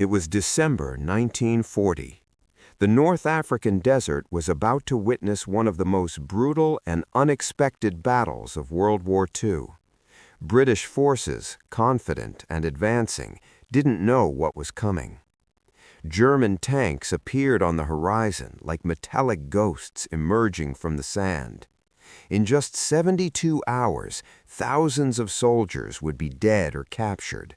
It was December 1940. The North African desert was about to witness one of the most brutal and unexpected battles of World War II. British forces, confident and advancing, didn't know what was coming. German tanks appeared on the horizon like metallic ghosts emerging from the sand. In just 72 hours, thousands of soldiers would be dead or captured.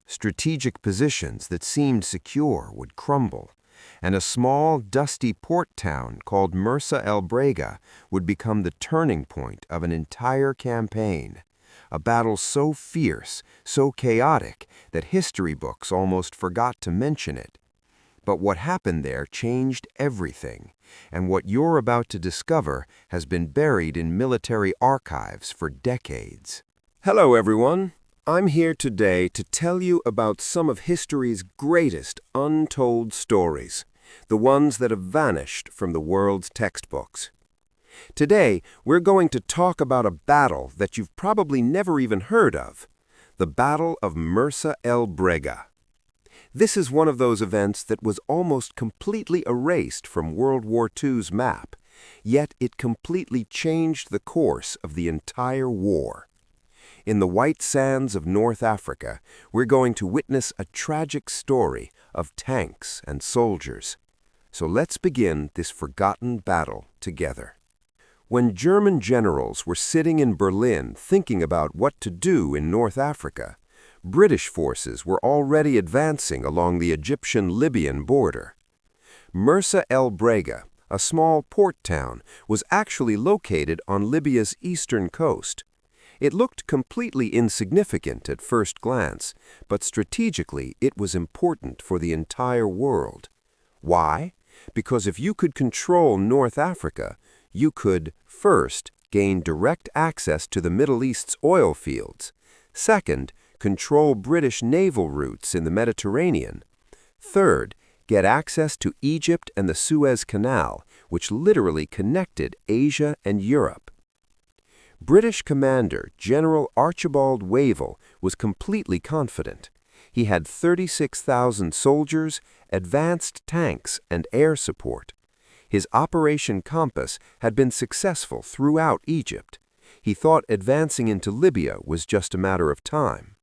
Strategic positions that seemed secure would crumble, and a small, dusty port town called Mersa El Brega would become the turning point of an entire campaign. A battle so fierce, so chaotic, that history books almost forgot to mention it. But what happened there changed everything, and what you're about to discover has been buried in military archives for decades. Hello, everyone. I'm here today to tell you about some of history's greatest untold stories, the ones that have vanished from the world's textbooks. Today, we're going to talk about a battle that you've probably never even heard of, the Battle of Mersa El Brega. This is one of those events that was almost completely erased from World War II's map, yet it completely changed the course of the entire war. In the white sands of North Africa, we're going to witness a tragic story of tanks and soldiers. So let's begin this forgotten battle together. When German generals were sitting in Berlin thinking about what to do in North Africa, British forces were already advancing along the Egyptian-Libyan border. Mersa El Brega, a small port town, was actually located on Libya's eastern coast. It looked completely insignificant at first glance, but strategically it was important for the entire world. Why? Because if you could control North Africa, you could, first, gain direct access to the Middle East's oil fields, second, control British naval routes in the Mediterranean, third, get access to Egypt and the Suez Canal, which literally connected Asia and Europe. British commander General Archibald Wavell was completely confident. He had 36,000 soldiers, advanced tanks, and air support. His Operation Compass had been successful throughout Egypt. He thought advancing into Libya was just a matter of time.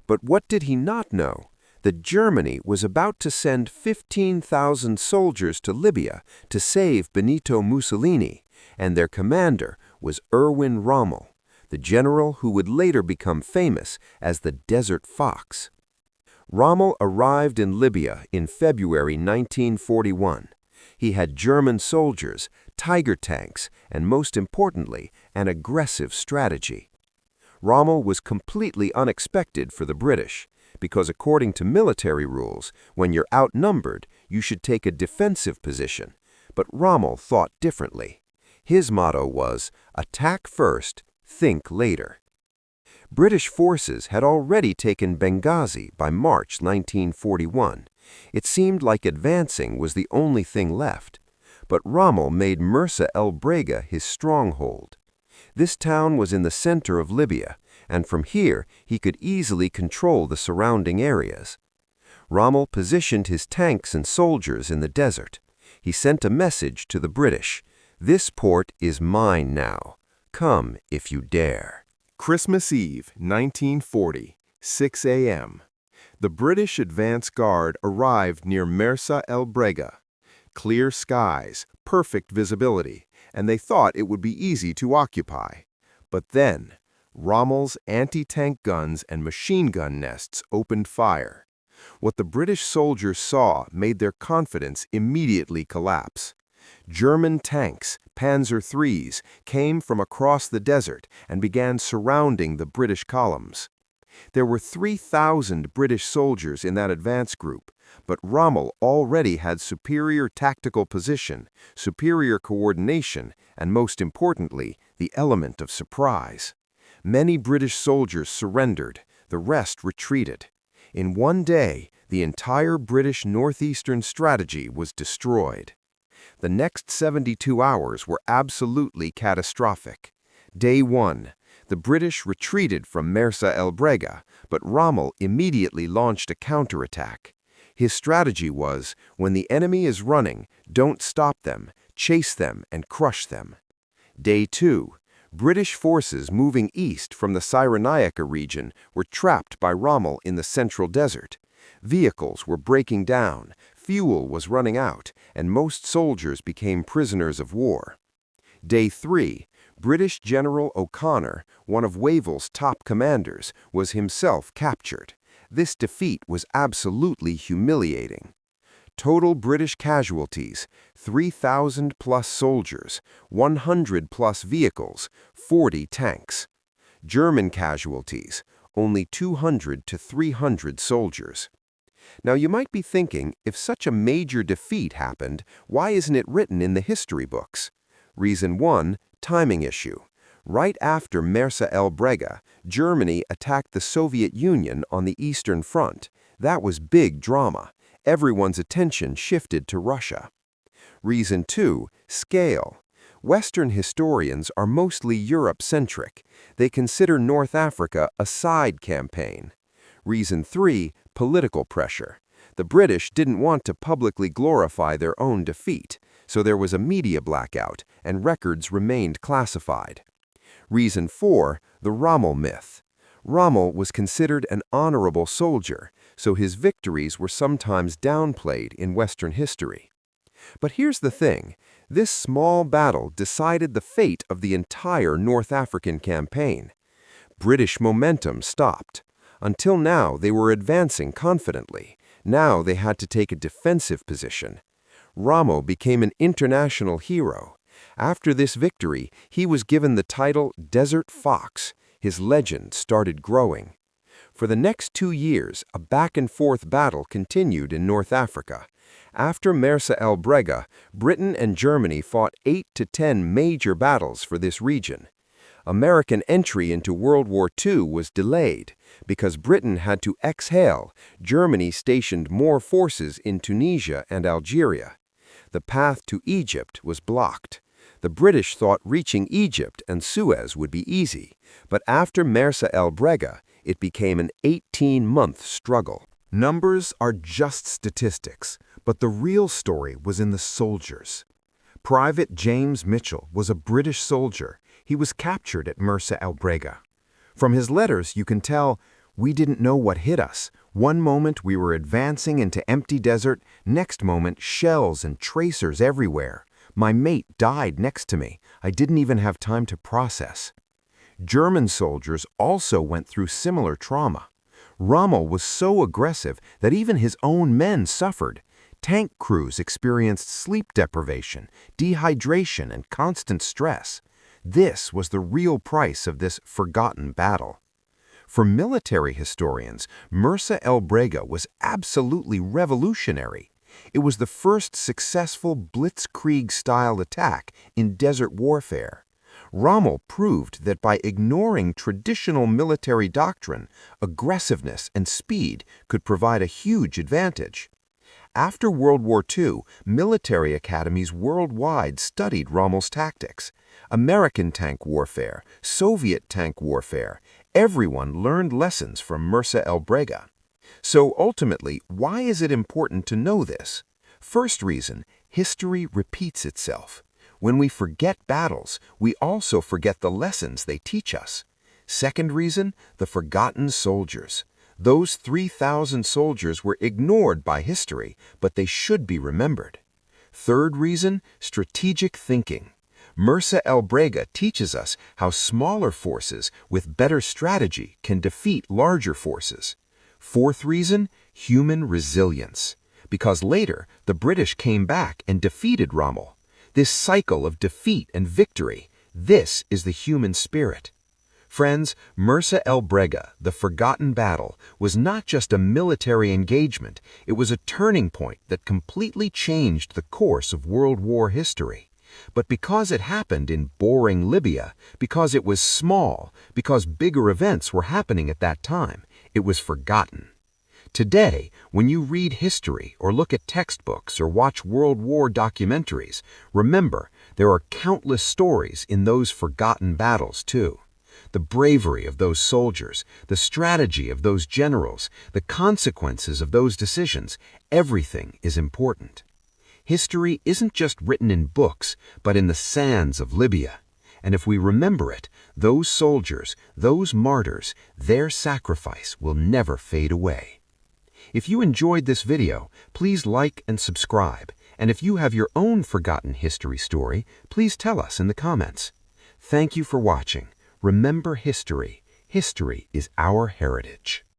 But what did he not know? That Germany was about to send 15,000 soldiers to Libya to save Benito Mussolini, and their commander was Erwin Rommel, the general who would later become famous as the Desert Fox. Rommel arrived in Libya in February 1941. He had German soldiers, Tiger tanks, and most importantly, an aggressive strategy. Rommel was completely unexpected for the British, because according to military rules, when you're outnumbered, you should take a defensive position. But Rommel thought differently. His motto was, attack first, think later. British forces had already taken Benghazi by March 1941. It seemed like advancing was the only thing left. But Rommel made Mersa El Brega his stronghold. This town was in the center of Libya, and from here he could easily control the surrounding areas. Rommel positioned his tanks and soldiers in the desert. He sent a message to the British. This port is mine now. Come if you dare. Christmas Eve, 1940, 6 a.m. The British advance guard arrived near Mersa El Brega. Clear skies, perfect visibility, and they thought it would be easy to occupy. But then, Rommel's anti-tank guns and machine gun nests opened fire. What the British soldiers saw made their confidence immediately collapse. German tanks, Panzer IIIs, came from across the desert and began surrounding the British columns. There were 3,000 British soldiers in that advance group, but Rommel already had superior tactical position, superior coordination, and most importantly, the element of surprise. Many British soldiers surrendered, the rest retreated. In one day, the entire British northeastern strategy was destroyed. The next 72 hours were absolutely catastrophic. Day 1. The British retreated from Mersa El Brega, but Rommel immediately launched a counterattack. His strategy was, when the enemy is running, don't stop them, chase them and crush them. Day 2. British forces moving east from the Cyrenaica region were trapped by Rommel in the central desert. Vehicles were breaking down, fuel was running out, and most soldiers became prisoners of war. Day 3. British General O'Connor, one of Wavell's top commanders, was himself captured. This defeat was absolutely humiliating. Total British casualties, 3,000 plus soldiers, 100 plus vehicles, 40 tanks. German casualties, only 200 to 300 soldiers. Now you might be thinking, if such a major defeat happened, why isn't it written in the history books? Reason 1, timing issue. Right after Mersa El Brega, Germany attacked the Soviet Union on the Eastern Front. That was big drama. Everyone's attention shifted to Russia. Reason 2, scale. Western historians are mostly Europe-centric. They consider North Africa a side campaign. Reason 3, political pressure. The British didn't want to publicly glorify their own defeat, so there was a media blackout, and records remained classified. Reason 4, the Rommel myth. Rommel was considered an honorable soldier, so his victories were sometimes downplayed in Western history. But here's the thing, this small battle decided the fate of the entire North African campaign. British momentum stopped. Until now, they were advancing confidently. Now they had to take a defensive position. Rommel became an international hero. After this victory, he was given the title Desert Fox. His legend started growing. For the next 2 years, a back-and-forth battle continued in North Africa. After Mersa El Brega, Britain and Germany fought 8 to 10 major battles for this region. American entry into World War II was delayed. Because Britain had to exhale, Germany stationed more forces in Tunisia and Algeria. The path to Egypt was blocked. The British thought reaching Egypt and Suez would be easy, but after Mersa El Brega, it became an 18-month struggle. Numbers are just statistics, but the real story was in the soldiers. Private James Mitchell was a British soldier. He was captured at Mersa El Brega. From his letters, you can tell, "We didn't know what hit us. One moment we were advancing into empty desert, next moment shells and tracers everywhere. My mate died next to me. I didn't even have time to process." German soldiers also went through similar trauma. Rommel was so aggressive that even his own men suffered. Tank crews experienced sleep deprivation, dehydration, and constant stress. This was the real price of this forgotten battle. For military historians, Mersa El Brega was absolutely revolutionary. It was the first successful blitzkrieg-style attack in desert warfare. Rommel proved that by ignoring traditional military doctrine, aggressiveness and speed could provide a huge advantage. After World War II, military academies worldwide studied Rommel's tactics. American tank warfare, Soviet tank warfare, everyone learned lessons from Mersa El Brega. So ultimately, why is it important to know this? First reason, history repeats itself. When we forget battles, we also forget the lessons they teach us. Second reason, the forgotten soldiers. Those 3,000 soldiers were ignored by history, but they should be remembered. Third reason, strategic thinking. Mersa El Brega teaches us how smaller forces with better strategy can defeat larger forces. Fourth reason, human resilience. Because later, the British came back and defeated Rommel. This cycle of defeat and victory, this is the human spirit. Friends, Mersa El Brega, the forgotten battle, was not just a military engagement, it was a turning point that completely changed the course of World War history. But because it happened in boring Libya, because it was small, because bigger events were happening at that time, it was forgotten. Today, when you read history or look at textbooks or watch World War documentaries, remember there are countless stories in those forgotten battles too. The bravery of those soldiers, the strategy of those generals, the consequences of those decisions, everything is important. History isn't just written in books, but in the sands of Libya. And if we remember it, those soldiers, those martyrs, their sacrifice will never fade away. If you enjoyed this video, please like and subscribe. And if you have your own forgotten history story, please tell us in the comments. Thank you for watching. Remember history. History is our heritage.